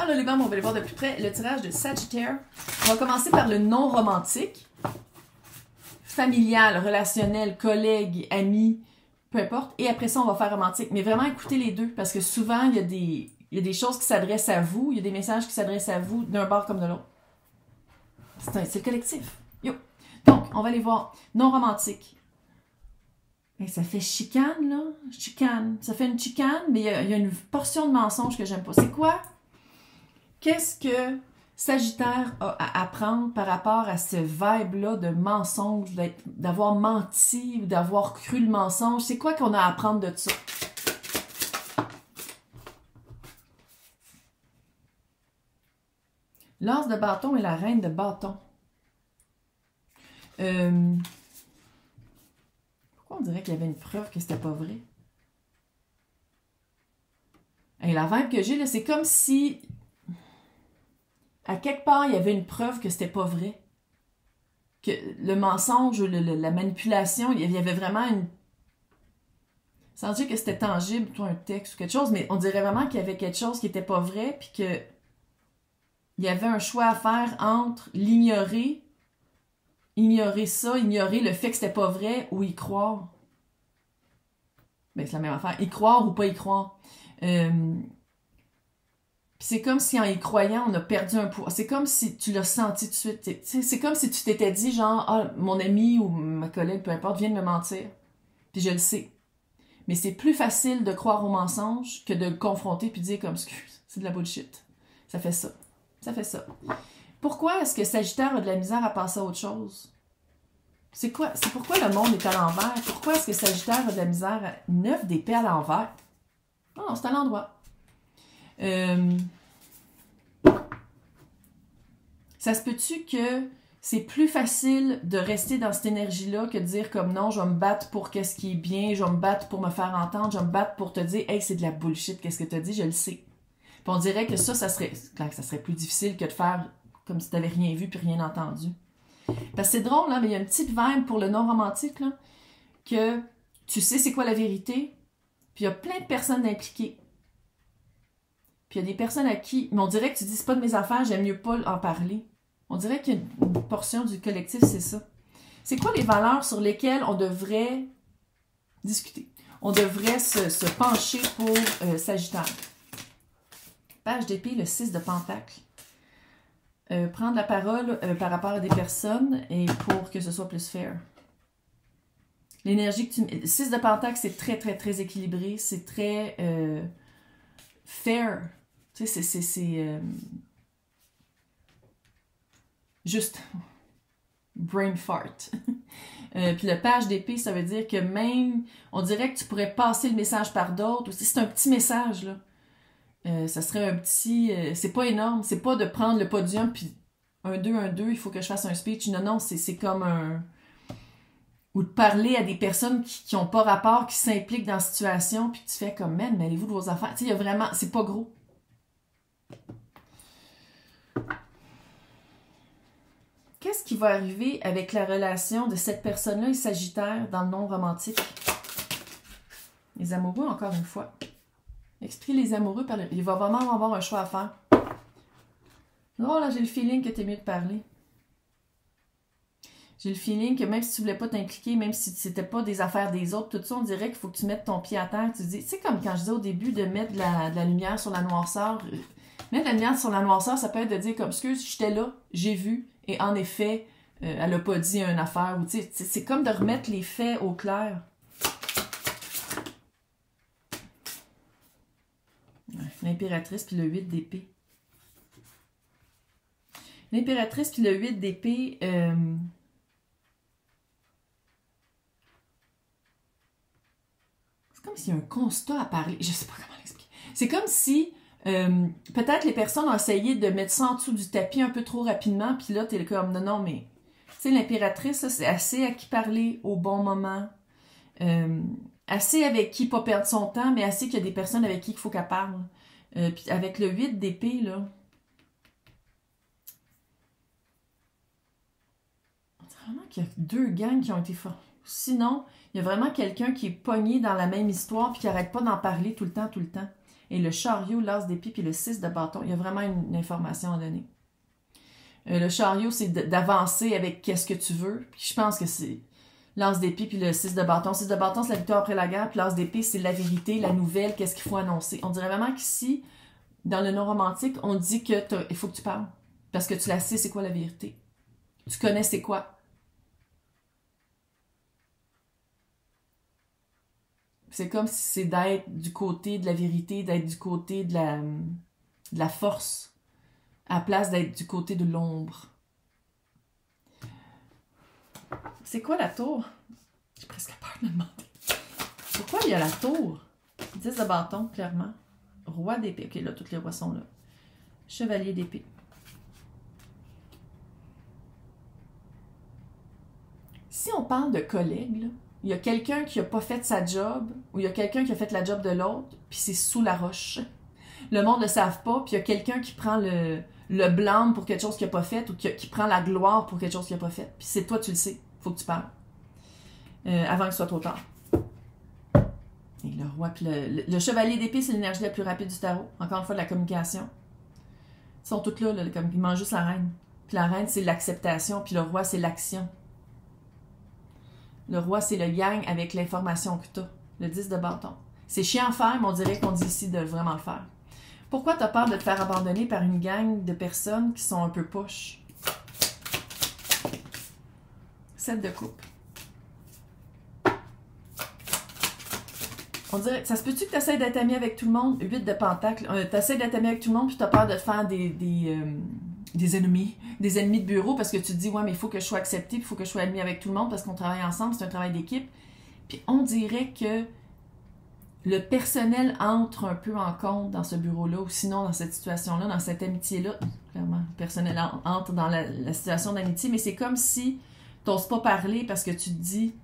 Ah là, les gars, on va aller voir de plus près le tirage de Sagittaire. On va commencer par le non romantique. Familial, relationnel, collègue, ami, peu importe. Et après ça, on va faire romantique. Mais vraiment, écoutez les deux, parce que souvent, il y a des choses qui s'adressent à vous, il y a des messages qui s'adressent à vous d'un bord comme de l'autre. C'est le collectif. Yo. Donc, on va aller voir. Non romantique. Et ça fait chicane, là. Chicane. Ça fait une chicane, mais il y a une portion de mensonge que j'aime pas. C'est quoi? Qu'est-ce que Sagittaire a à apprendre par rapport à ce vibe-là de mensonge, d'avoir menti ou d'avoir cru le mensonge? C'est quoi qu'on a à apprendre de ça? L'as de bâton et la reine de bâton. Pourquoi on dirait qu'il y avait une preuve que c'était pas vrai? Et la vibe que j'ai, là, c'est comme si à quelque part, il y avait une preuve que c'était pas vrai. Que le mensonge ou la manipulation, il y avait vraiment une... Sans dire que c'était tangible, toi, un texte ou quelque chose, mais on dirait vraiment qu'il y avait quelque chose qui était pas vrai, puis que il y avait un choix à faire entre ignorer ça, ignorer le fait que c'était pas vrai, ou y croire. Ben, c'est la même affaire. Y croire ou pas y croire. C'est comme si en y croyant, on a perdu un poids. C'est comme si tu l'as senti tout de suite. C'est comme si tu t'étais dit, genre, ah, mon ami ou ma collègue, peu importe, vient de me mentir. Puis je le sais. Mais c'est plus facile de croire au mensonge que de le confronter puis de dire comme, excuse, c'est de la bullshit. Ça fait ça. Ça fait ça. Pourquoi est-ce que Sagittaire a de la misère à passer à autre chose? C'est quoi? C'est pourquoi le monde est à l'envers? Pourquoi est-ce que Sagittaire a de la misère à 9 d'épée à l'envers? Non, c'est à l'endroit. Ça se peut-tu que c'est plus facile de rester dans cette énergie-là que de dire comme non, je vais me battre pour qu'est-ce qui est bien, je vais me battre pour me faire entendre, je vais me battre pour te dire hey, c'est de la bullshit, qu'est-ce que tu as dit, je le sais. Puis on dirait que ça serait plus difficile que de faire comme si tu n'avais rien vu puis rien entendu. Parce que c'est drôle, là, mais il y a une petite vibe pour le non-romantique, là, que tu sais c'est quoi la vérité, puis il y a plein de personnes impliquées. Puis il y a des personnes à qui... Mais on dirait que tu dis, c'est pas de mes affaires, j'aime mieux pas en parler. On dirait qu'il y a une portion du collectif, c'est ça. C'est quoi les valeurs sur lesquelles on devrait discuter? On devrait se pencher pour Sagittaire. Page d'épée, le 6 de Pentacle. Prendre la parole par rapport à des personnes et pour que ce soit plus fair. L'énergie que tu... Le 6 de Pentacle, c'est très, très, très équilibré. C'est très fair. Tu sais, c'est juste brain fart. Puis le page d'épée, ça veut dire que même, on dirait que tu pourrais passer le message par d'autres. Aussi, c'est un petit message, là. Ça serait un petit... c'est pas énorme. C'est pas de prendre le podium, puis 1, 2, 1, 2, il faut que je fasse un speech. Non, non, c'est comme un... Ou de parler à des personnes qui ont pas rapport, qui s'impliquent dans la situation, puis tu fais comme, man, mêlez-vous de vos affaires. Tu sais, il y a vraiment... C'est pas gros. Qu'est-ce qui va arriver avec la relation de cette personne-là et Sagittaire dans le non romantique? Les amoureux, encore une fois. Explique les amoureux, il va vraiment avoir un choix à faire. Oh là, j'ai le feeling que t'es mieux de parler. J'ai le feeling que même si tu voulais pas t'impliquer, même si c'était pas des affaires des autres, tout ça, on dirait qu'il faut que tu mettes ton pied à terre. Tu dis, c'est comme quand je disais au début de mettre de la lumière sur la noirceur. Mettre la lumière sur la noirceur, ça peut être de dire comme, excuse, j'étais là, j'ai vu, et en effet, elle a pas dit une affaire. Ou c'est comme de remettre les faits au clair. L'impératrice puis le 8 d'épée. L'impératrice puis le 8 d'épée, c'est comme s'il y a un constat à parler. Je sais pas comment l'expliquer. C'est comme si peut-être les personnes ont essayé de mettre ça en dessous du tapis un peu trop rapidement, puis là, t'es comme, non, mais... Tu sais, l'impératrice, c'est assez à qui parler au bon moment. Assez avec qui pas perdre son temps, mais assez qu'il y a des personnes avec qui il faut qu'elle parle. Puis avec le 8 d'épée, là... On dirait vraiment qu'il y a 2 gangs qui ont été forts. Sinon, il y a vraiment quelqu'un qui est pogné dans la même histoire puis qui n'arrête pas d'en parler tout le temps, tout le temps. Et le chariot, l'as d'épée, puis le 6 de bâton, il y a vraiment une information à donner. Le chariot, c'est d'avancer avec qu'est-ce que tu veux. Puis je pense que c'est l'as d'épée, puis le 6 de bâton. 6 de bâton, c'est la victoire après la guerre, puis l'as d'épée, c'est la vérité, la nouvelle, qu'est-ce qu'il faut annoncer. On dirait vraiment qu'ici, dans le non romantique, on dit que il faut que tu parles. Parce que tu la sais, c'est quoi la vérité. Tu connais c'est quoi. C'est comme si c'est d'être du côté de la vérité, d'être du côté de la force, à la place d'être du côté de l'ombre. C'est quoi la tour? J'ai presque peur de me demander. Pourquoi il y a la tour? 10 de bâton, clairement. Roi d'épée. Ok, là, tous les rois sont là. Chevalier d'épée. Si on parle de collègues, là, il y a quelqu'un qui n'a pas fait sa job, ou il y a quelqu'un qui a fait la job de l'autre, puis c'est sous la roche. Le monde ne le savent pas, puis il y a quelqu'un qui prend le blâme pour quelque chose qu'il n'a pas fait, ou qui prend la gloire pour quelque chose qu'il n'a pas fait. Puis c'est toi, tu le sais. Il faut que tu parles. Avant que ce soit trop tard. Et le roi, puis le chevalier d'épée, c'est l'énergie la plus rapide du tarot. Encore une fois, de la communication. Ils sont tous là, comme ils mangent juste la reine. Puis la reine, c'est l'acceptation, puis le roi, c'est l'action. Le roi, c'est le yang avec l'information que tu as. Le 10 de bâton. C'est chiant à faire, mais on dirait qu'on dit ici de vraiment le faire. Pourquoi tu as peur de te faire abandonner par une gang de personnes qui sont un peu push? 7 de coupe. On dirait, ça se peut-tu que tu essaies d'être ami avec tout le monde? 8 de pentacle. Tu essaies d'être ami avec tout le monde, puis tu as peur de te faire des ennemis. Des ennemis de bureau, parce que tu te dis, ouais, mais il faut que je sois accepté, puis il faut que je sois ami avec tout le monde, parce qu'on travaille ensemble, c'est un travail d'équipe. Puis on dirait que le personnel entre un peu en compte dans ce bureau-là, ou sinon dans cette situation-là, dans cette amitié-là. Clairement, le personnel entre dans la situation d'amitié, mais c'est comme si tu n'oses pas parler parce que tu te dis,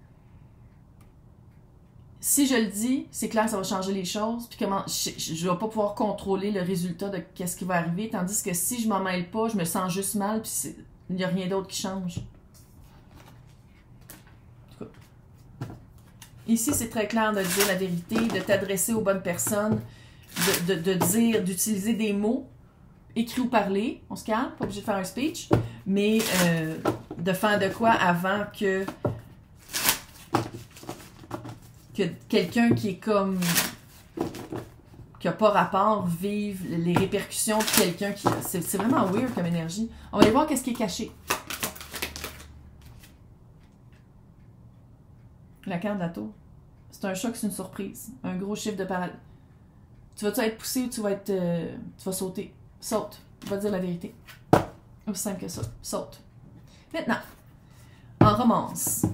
si je le dis, c'est clair que ça va changer les choses, puis comment je vais pas pouvoir contrôler le résultat de qu'est-ce qui va arriver, tandis que si je m'en mêle pas, je me sens juste mal, puis il n'y a rien d'autre qui change. En tout cas. Ici, c'est très clair de dire la vérité, de t'adresser aux bonnes personnes, de dire, d'utiliser des mots, écrits ou parlés, on se calme, pas obligé de faire un speech, mais de faire de quoi avant que quelqu'un qui est comme qui n'a pas rapport vive les répercussions de quelqu'un qui... C'est vraiment weird comme énergie. On va aller voir qu'est-ce qui est caché. La carte de la tour. C'est un choc, c'est une surprise. Un gros chiffre de parallèle. Tu vas-tu être poussé ou tu vas sauter? Saute. Tu vas dire la vérité. Aussi simple que ça. Saute. Maintenant, en romance.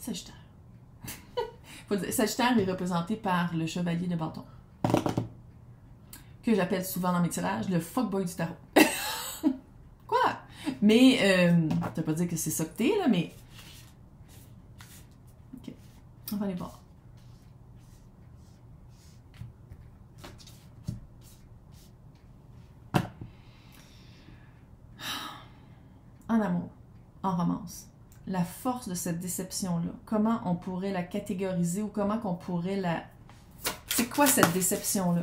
Sagittaire. Sagittaire est représenté par le chevalier de bâton. Que j'appelle souvent dans mes tirages le fuckboy du tarot. Quoi? Mais, ça veut pas dire que c'est ça que t'es, là, mais... Ok. On va aller voir. En amour, en romance. La force de cette déception-là, comment on pourrait la catégoriser ou comment qu'on pourrait la... C'est quoi cette déception-là?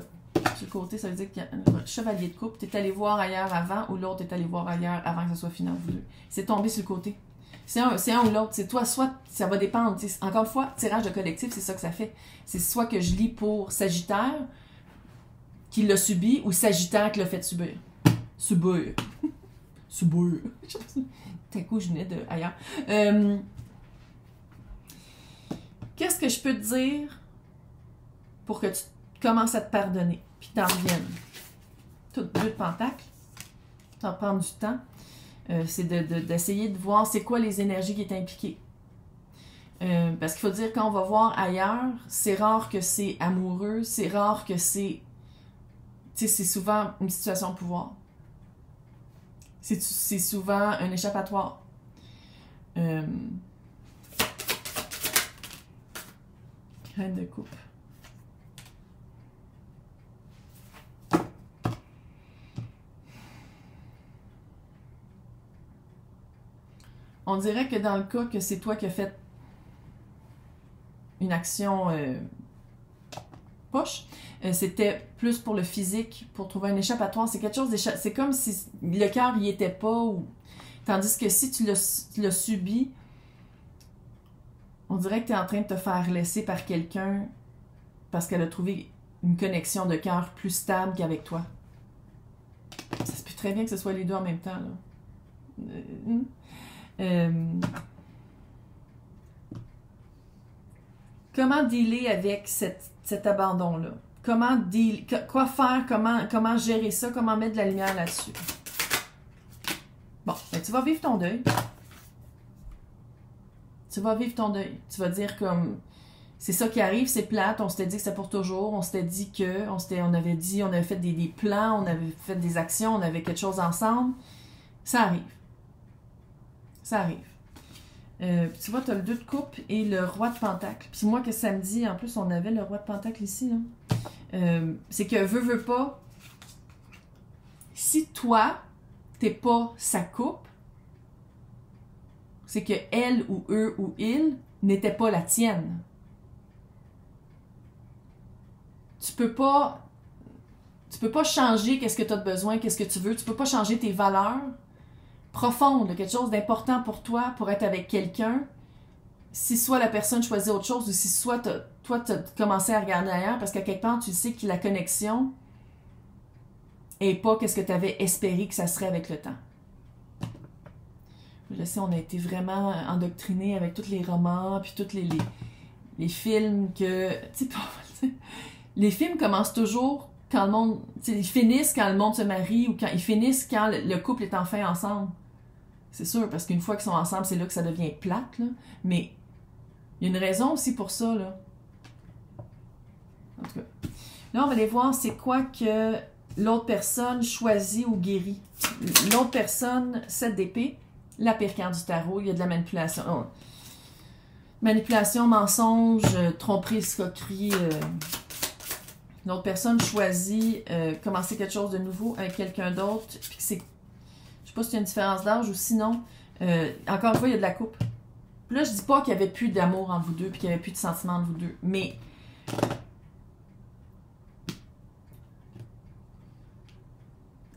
Sur le côté, ça veut dire qu'il y a un chevalier de coupe. Tu es allé voir ailleurs avant ou l'autre est allé voir ailleurs avant que ce soit fini entre vous deux. C'est tombé sur le côté. C'est un ou l'autre. C'est toi, soit ça va dépendre. Encore une fois, tirage de collectif, c'est ça que ça fait. C'est soit que je lis pour Sagittaire qui l'a subi ou Sagittaire qui l'a fait subir. Subir. Subir. D'un coup, je venais de ailleurs. Qu'est-ce que je peux te dire pour que tu commences à te pardonner puis t'en reviennes? Tout 2 de pentacle. Ça va prendre du temps. C'est d'essayer de voir c'est quoi les énergies qui est impliquées. Parce qu'il faut dire, quand on va voir ailleurs, c'est rare que c'est amoureux, c'est rare que c'est... Tu sais, c'est souvent une situation de pouvoir. C'est souvent un échappatoire. Reine de coupe. On dirait que dans le cas que c'est toi qui as fait une action poche, c'était plus pour le physique, pour trouver un échappatoire. C'est quelque chose c'est comme si le cœur y était pas. Tandis que si tu l'as subi, on dirait que tu es en train de te faire laisser par quelqu'un parce qu'elle a trouvé une connexion de cœur plus stable qu'avec toi. Ça se peut très bien que ce soit les deux en même temps, là. Comment dealer avec cet abandon-là? Quoi faire? Comment gérer ça? Comment mettre de la lumière là-dessus? Bon, ben, tu vas vivre ton deuil. Tu vas vivre ton deuil. Tu vas dire comme... C'est ça qui arrive, c'est plate, on s'était dit que c'était pour toujours, on s'était dit que... On avait fait des plans, on avait fait des actions, on avait quelque chose ensemble. Ça arrive. Ça arrive. Tu vois, tu as le 2 de coupe et le roi de pentacle. Puis moi, que ça me dit, en plus, on avait le roi de pentacle ici, là. C'est que veut pas, si toi, t'es pas sa coupe, c'est que elle ou eux ou il n'était pas la tienne. Tu peux pas changer qu'est-ce que tu as besoin, qu'est-ce que tu veux. Tu peux pas changer tes valeurs profondes, quelque chose d'important pour toi, pour être avec quelqu'un. Si soit la personne choisit autre chose ou si soit toi, tu as commencé à regarder ailleurs parce qu'à quelque part, tu sais que la connexion n'est pas qu'est-ce que tu avais espéré que ça serait avec le temps. Je sais, on a été vraiment endoctrinés avec tous les romans puis tous les films que... Les films commencent toujours quand le monde... Ils finissent quand le monde se marie ou ils finissent quand le couple est enfin ensemble. C'est sûr, parce qu'une fois qu'ils sont ensemble, c'est là que ça devient plate, là. Mais il y a une raison aussi pour ça, là. En tout cas. Là, on va aller voir c'est quoi que l'autre personne choisit ou guérit. L'autre personne, 7 d'épée, la pire carte du tarot, il y a de la manipulation. Oh. Manipulation, mensonge, tromperie, escroquerie. L'autre personne choisit commencer quelque chose de nouveau avec quelqu'un d'autre. Puis c'est... Je sais pas s'il y a une différence d'âge ou sinon. Encore une fois, il y a de la coupe. Puis là, je dis pas qu'il y avait plus d'amour entre vous deux puis qu'il y avait plus de sentiments entre vous deux. Mais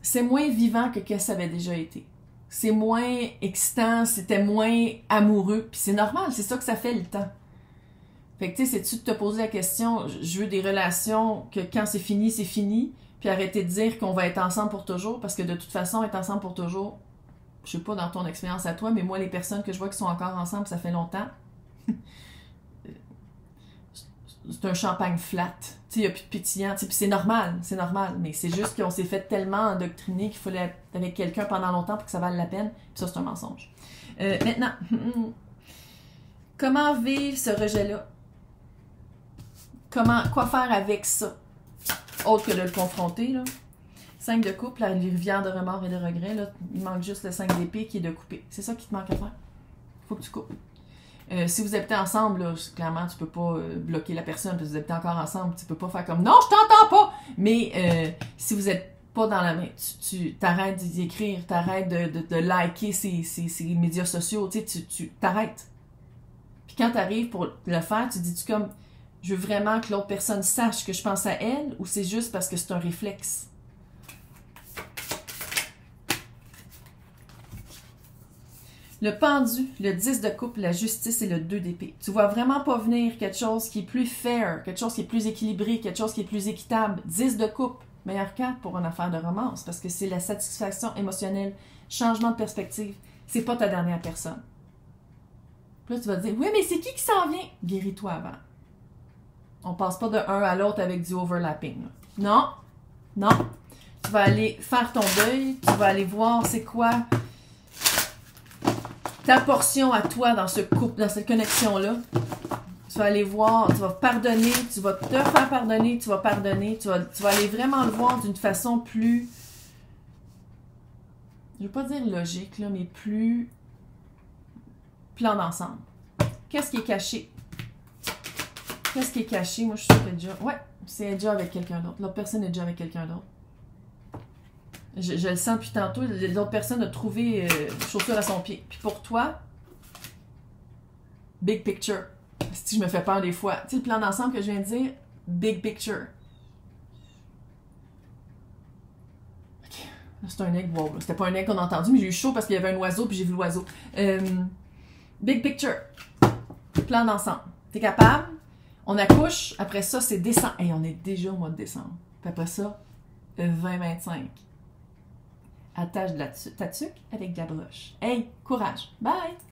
c'est moins vivant que ce que ça avait déjà été. C'est moins excitant, c'était moins amoureux. Puis c'est normal, c'est ça que ça fait le temps. Fait que tu sais, c'est-tu de te poser la question, je veux des relations que quand c'est fini, puis arrêter de dire qu'on va être ensemble pour toujours, parce que de toute façon, être ensemble pour toujours, je sais pas dans ton expérience à toi, mais moi, les personnes que je vois qui sont encore ensemble, ça fait longtemps, c'est un champagne flat. Tu sais, il n'y a plus de pétillant. Puis c'est normal, mais c'est juste qu'on s'est fait tellement endoctriner qu'il fallait être avec quelqu'un pendant longtemps pour que ça vaille la peine. Puis ça, c'est un mensonge. Maintenant, comment vivre ce rejet-là? Quoi faire avec ça? Autre que de le confronter, là. 5 de coupe, la rivière de remords et de regrets, là, il manque juste le 5 d'épée qui est de couper. C'est ça qui te manque à faire. Il faut que tu coupes. Si vous habitez ensemble, là, clairement, tu peux pas bloquer la personne parce que vous habitez encore ensemble. Tu peux pas faire comme « Non, je t'entends pas! » Mais si vous êtes pas dans la main, tu t'arrêtes d'écrire, t'arrêtes de liker ces médias sociaux, tu t'arrêtes. Puis quand t'arrives pour le faire, tu dis-tu comme « Je veux vraiment que l'autre personne sache que je pense à elle » ou c'est juste parce que c'est un réflexe? Le pendu, le 10 de coupe, la justice et le 2 d'épée. Tu vois vraiment pas venir quelque chose qui est plus fair, quelque chose qui est plus équilibré, quelque chose qui est plus équitable. 10 de coupe, meilleure carte pour une affaire de romance parce que c'est la satisfaction émotionnelle, changement de perspective. C'est pas ta dernière personne. Puis là, tu vas te dire, oui, mais c'est qui s'en vient? Guéris-toi avant. On passe pas de un à l'autre avec du overlapping. Là. Non. Tu vas aller faire ton deuil, tu vas aller voir c'est quoi ta portion à toi dans ce couple, dans cette connexion-là. Tu vas aller voir, tu vas pardonner, tu vas te faire pardonner, tu vas pardonner, tu vas aller vraiment le voir d'une façon plus, je veux pas dire logique, là, mais plus plan d'ensemble. Qu'est-ce qui est caché? Qu'est-ce qui est caché? Moi, je suis sûre qu'elle est déjà... Ouais, c'est déjà avec quelqu'un d'autre. L'autre personne est déjà avec quelqu'un d'autre. Je le sens depuis tantôt. L'autre personne a trouvé chaussure à son pied. Puis pour toi, Big picture. Si je me fais peur des fois. Tu sais, le plan d'ensemble que je viens de dire, big picture. OK. Là, c'est un egg. Wow, c'était pas un egg qu'on a entendu, mais j'ai eu chaud parce qu'il y avait un oiseau, puis j'ai vu l'oiseau. Big picture. Plan d'ensemble. T'es capable? On accouche. Après ça, c'est décembre. Hey, on est déjà au mois de décembre. Puis après ça, 20-25. Attache ta tuque avec de la broche. Hey, courage. Bye!